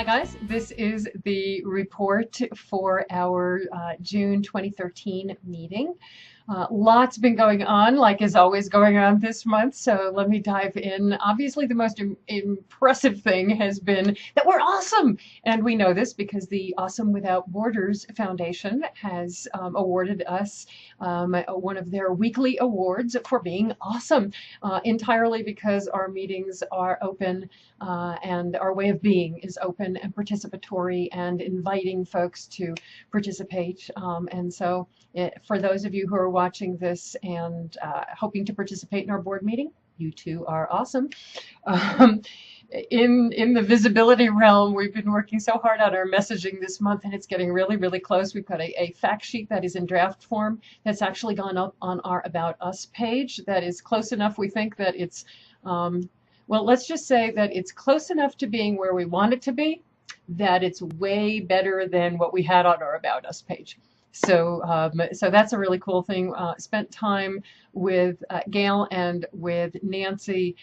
Hi guys, this is the report for our June 2013 meeting. Lots been going on, like is always going on this month, so let me dive in. Obviously, the most impressive thing has been that we're awesome, and we know this because the Awesome Without Borders Foundation has awarded us one of their weekly awards for being awesome, entirely because our meetings are open and our way of being is open and participatory and inviting folks to participate. And so for those of you who are watching this and hoping to participate in our board meeting, you two are awesome. Um, in the visibility realm, we've been working so hard on our messaging this month, and it's getting really, really close. We've got a fact sheet that is in draft form that's actually gone up on our About Us page that is close enough, we think, that it's well, let's just say that it's close enough to being where we want it to be, that it's way better than what we had on our About Us page. So, so that's a really cool thing. Spent time with Gail and with Nancy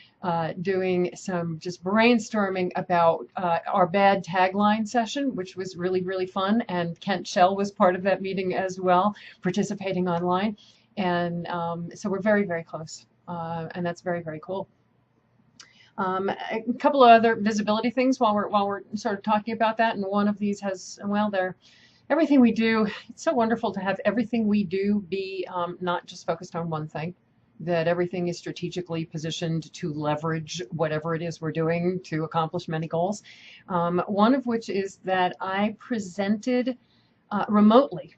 doing some just brainstorming about our bad tagline session, which was really, really fun. And Kent Shell was part of that meeting as well, participating online. And so we're very, very close. And that's very, very cool. A couple of other visibility things while we're sort of talking about that, and one of these has, well, everything we do. It's so wonderful to have everything we do be not just focused on one thing, that everything is strategically positioned to leverage whatever it is we're doing to accomplish many goals. One of which is that I presented remotely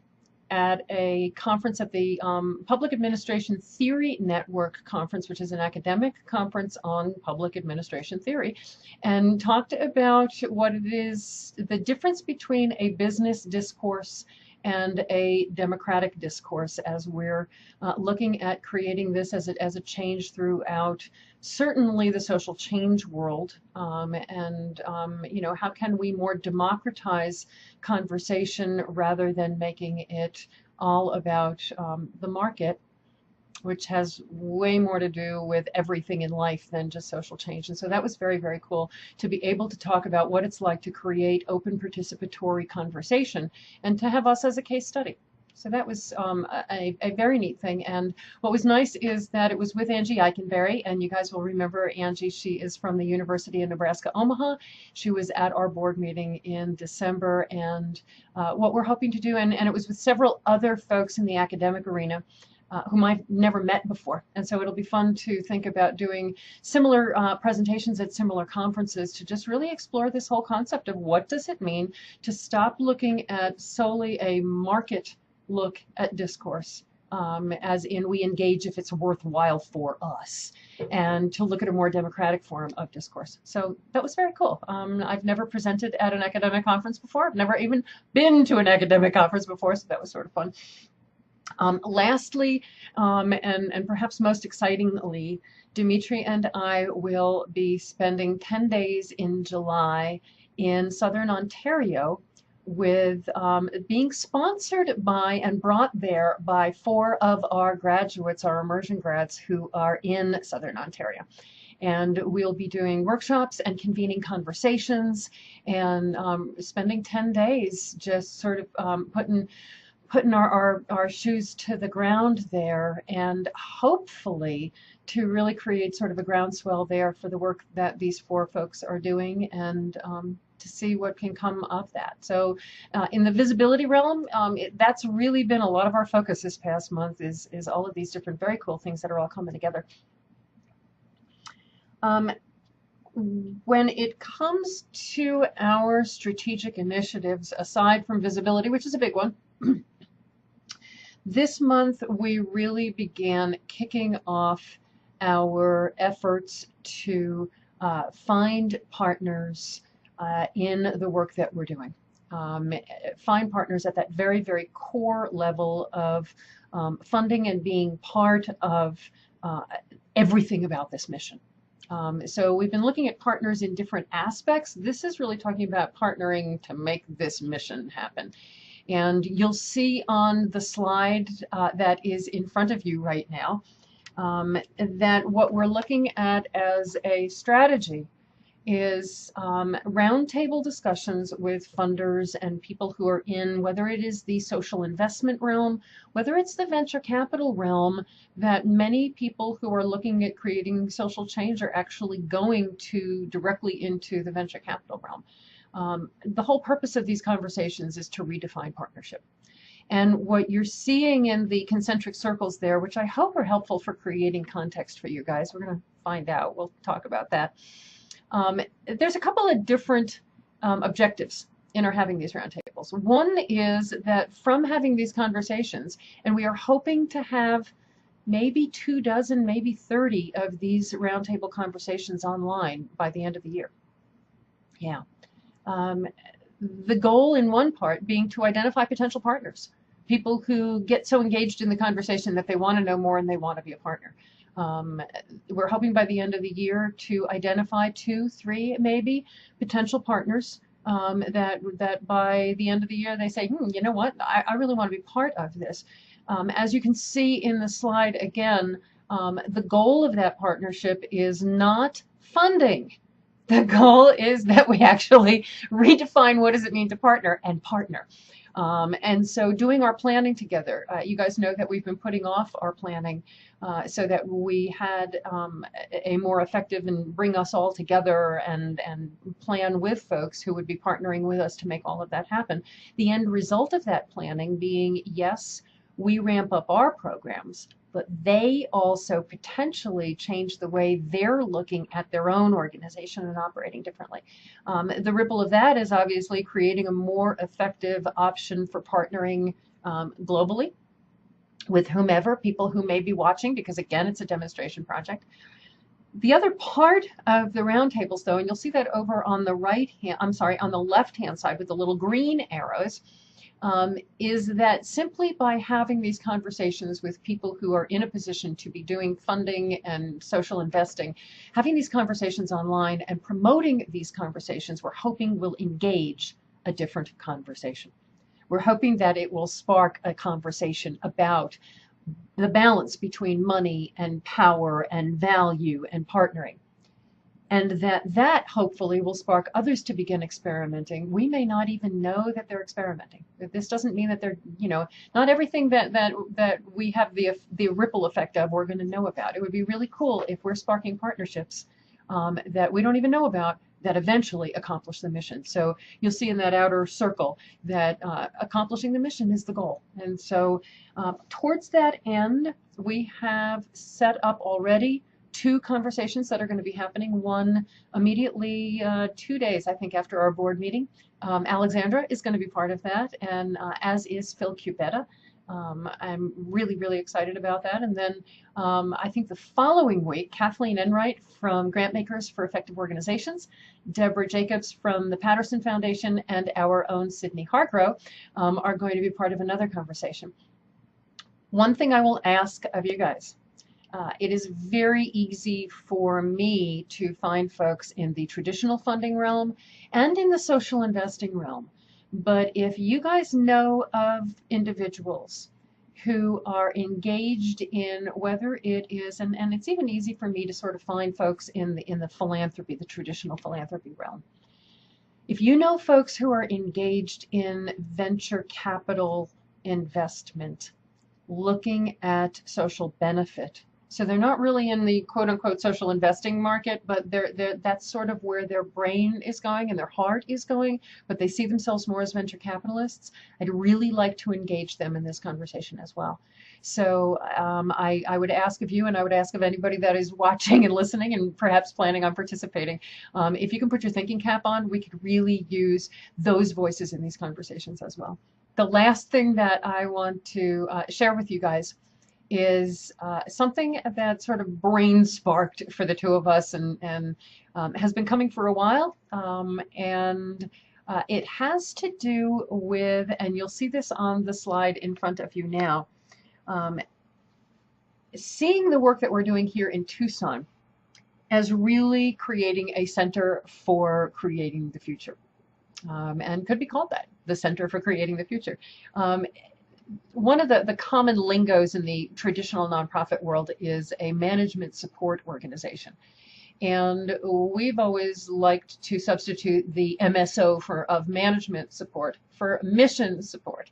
at a conference at the Public Administration Theory Network conference, which is an academic conference on public administration theory, and talked about what it is, the difference between a business discourse and a democratic discourse, as we're looking at creating this as a change throughout certainly the social change world, and you know, how can we more democratize conversation rather than making it all about the market, which has way more to do with everything in life than just social change. And so that was very, very cool to be able to talk about what it's like to create open participatory conversation and to have us as a case study. So that was a very neat thing. And what was nice is that it was with Angie Eikenberry, and you guys will remember Angie. She is from the University of Nebraska, Omaha. She was at our board meeting in December, and what we're hoping to do, and it was with several other folks in the academic arena, whom I've never met before. And so it'll be fun to think about doing similar presentations at similar conferences to just really explore this whole concept of what does it mean to stop looking at solely a market look at discourse, as in we engage if it's worthwhile for us, and to look at a more democratic form of discourse. So that was very cool. I've never presented at an academic conference before. I've never even been to an academic conference before, so that was sort of fun. Lastly, and perhaps most excitingly, Dimitri and I will be spending 10 days in July in Southern Ontario with being sponsored by and brought there by 4 of our graduates, our immersion grads who are in Southern Ontario. And we'll be doing workshops and convening conversations and spending 10 days just sort of putting our shoes to the ground there, and hopefully to really create sort of a groundswell there for the work that these 4 folks are doing, and to see what can come of that. So in the visibility realm, that's really been a lot of our focus this past month, is all of these different very cool things that are all coming together. When it comes to our strategic initiatives, aside from visibility, which is a big one, this month we really began kicking off our efforts to find partners in the work that we're doing. Find partners at that very, very core level of funding and being part of everything about this mission. So we've been looking at partners in different aspects. This is really talking about partnering to make this mission happen. And you'll see on the slide that is in front of you right now that what we're looking at as a strategy is roundtable discussions with funders and people who are in, whether it is the social investment realm, whether it's the venture capital realm, that many people who are looking at creating social change are actually going to directly into the venture capital realm. The whole purpose of these conversations is to redefine partnership. And what you're seeing in the concentric circles there, which I hope are helpful for creating context for you guys, we're going to find out. We'll talk about that. There's a couple of different objectives in our having these roundtables. One is that from having these conversations, and we are hoping to have maybe 24, maybe 30 of these roundtable conversations online by the end of the year. Yeah. The goal in one part being to identify potential partners, people who get so engaged in the conversation that they want to know more and they want to be a partner. We're hoping by the end of the year to identify 2, 3, maybe potential partners that by the end of the year they say, you know what, I really want to be part of this. As you can see in the slide again, the goal of that partnership is not funding. The goal is that we actually redefine what does it mean to partner and partner. And so doing our planning together, you guys know that we've been putting off our planning so that we had a more effective and bring us all together and plan with folks who would be partnering with us to make all of that happen. The end result of that planning being, yes, we ramp up our programs, but they also potentially change the way they're looking at their own organization and operating differently. The ripple of that is obviously creating a more effective option for partnering globally with whomever, people who may be watching, because again, it's a demonstration project. The other part of the roundtables, though, and you'll see that over on the on the left-hand side with the little green arrows, is that simply by having these conversations with people who are in a position to be doing funding and social investing, having these conversations online and promoting these conversations, we're hoping will engage a different conversation. We're hoping that it will spark a conversation about the balance between money and power and value and partnering. And that hopefully will spark others to begin experimenting. We may not even know that they're experimenting. This doesn't mean that they're, not everything that we have the ripple effect of we're going to know about. It would be really cool if we're sparking partnerships that we don't even know about that eventually accomplish the mission. So you'll see in that outer circle that accomplishing the mission is the goal. And so towards that end, we have set up already 2 conversations that are going to be happening. One immediately 2 days, I think, after our board meeting. Alexandra is going to be part of that, and as is Phil Cubetta. I'm really, really excited about that. And then I think the following week, Kathleen Enright from Grantmakers for Effective Organizations, Deborah Jacobs from the Patterson Foundation, and our own Sydney Hargrove are going to be part of another conversation. One thing I will ask of you guys, it is very easy for me to find folks in the traditional funding realm and in the social investing realm. But if you guys know of individuals who are engaged in whether it is, and it's even easy for me to sort of find folks in the philanthropy, the traditional philanthropy realm. If you know folks who are engaged in venture capital investment, looking at social benefit, so they're not really in the quote-unquote social investing market, but that's sort of where their brain is going and their heart is going, but they see themselves more as venture capitalists. I'd really like to engage them in this conversation as well. So I would ask of you, and I would ask of anybody that is watching and listening and perhaps planning on participating, if you can put your thinking cap on, we could really use those voices in these conversations as well. The last thing that I want to share with you guys is something that sort of brain sparked for the 2 of us and has been coming for a while. It has to do with, and you'll see this on the slide in front of you now, seeing the work that we're doing here in Tucson as really creating a center for creating the future. And could be called that, the Center for Creating the Future. One of the common lingos in the traditional nonprofit world is a management support organization. And we've always liked to substitute the MSO of management support for mission support.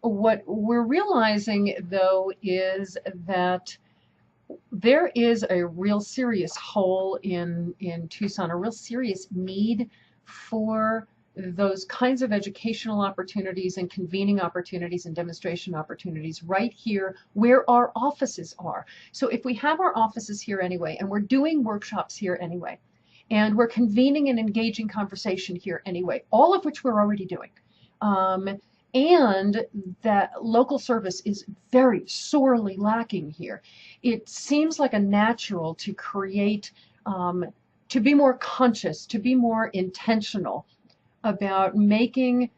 What we're realizing, though, is that there is a real serious hole in Tucson, a real serious need for those kinds of educational opportunities and convening opportunities and demonstration opportunities right here where our offices are. So if we have our offices here anyway, and we're doing workshops here anyway, and we're convening and engaging conversation here anyway, all of which we're already doing, and that local service is very sorely lacking here, it seems like a natural to create, to be more conscious, to be more intentional about making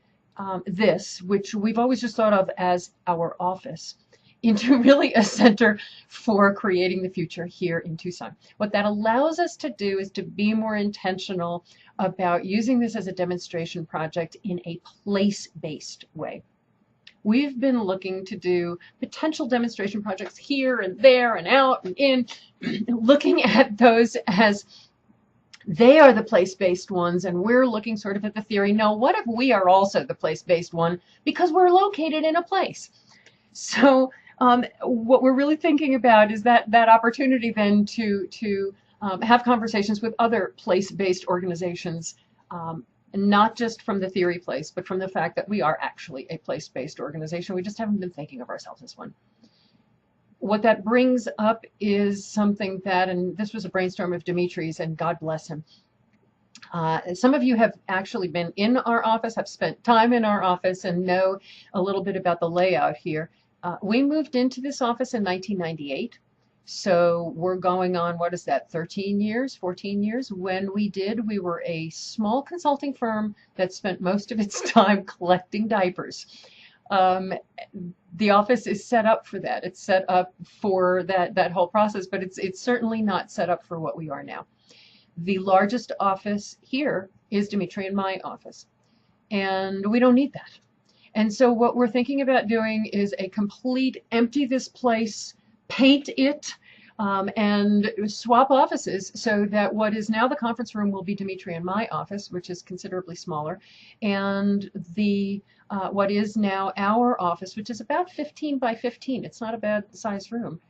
this, which we've always just thought of as our office, into really a center for creating the future here in Tucson. What that allows us to do is to be more intentional about using this as a demonstration project in a place-based way. We've been looking to do potential demonstration projects here and there and out and in, looking at those as they are the place-based ones, and we're looking sort of at the theory, no, what if we are also the place-based one because we're located in a place? So what we're really thinking about is that opportunity then to have conversations with other place-based organizations, not just from the theory place, but from the fact that we are actually a place-based organization. We just haven't been thinking of ourselves as one. What that brings up is something that, and this was a brainstorm of Dimitri's, and God bless him. Some of you have actually been in our office, have spent time in our office, and know a little bit about the layout here. We moved into this office in 1998. So we're going on, what is that, 13 years, 14 years? When we did, we were a small consulting firm that spent most of its time collecting diapers. The office is set up for that. It's set up for that whole process, but it's certainly not set up for what we are now. The largest office here is Dimitri and my office, and we don't need that. And so what we're thinking about doing is a complete empty this place, paint it, and swap offices so that what is now the conference room will be Dimitri and my office, which is considerably smaller, and the what is now our office, which is about 15 by 15, it's not a bad size room,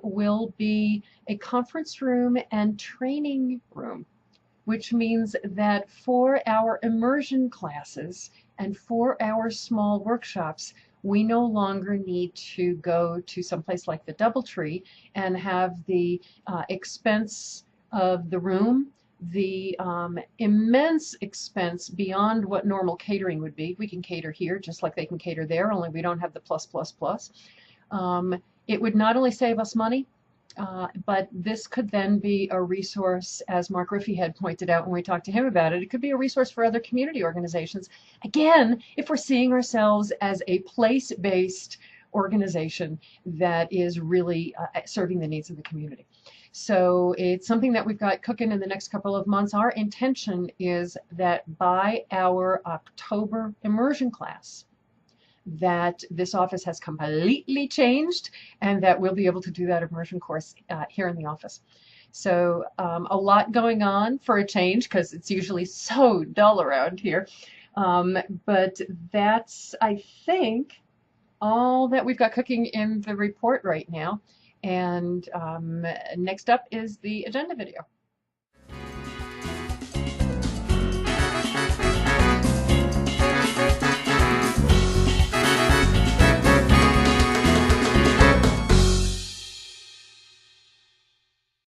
will be a conference room and training room, which means that for our immersion classes and for our small workshops, we no longer need to go to someplace like the DoubleTree and have the expense of the room, the immense expense beyond what normal catering would be. We can cater here just like they can cater there, only we don't have the plus, plus, plus. It would not only save us money, but this could then be a resource, as Mark Riffey had pointed out when we talked to him about it, it could be a resource for other community organizations. Again, if we're seeing ourselves as a place-based organization that is really serving the needs of the community. So it's something that we've got cooking in the next couple of months. Our intention is that by our October immersion class, that this office has completely changed and that we'll be able to do that immersion course here in the office. So a lot going on for a change because it's usually so dull around here. But that's, I think, all that we've got cooking in the report right now. And next up is the agenda video.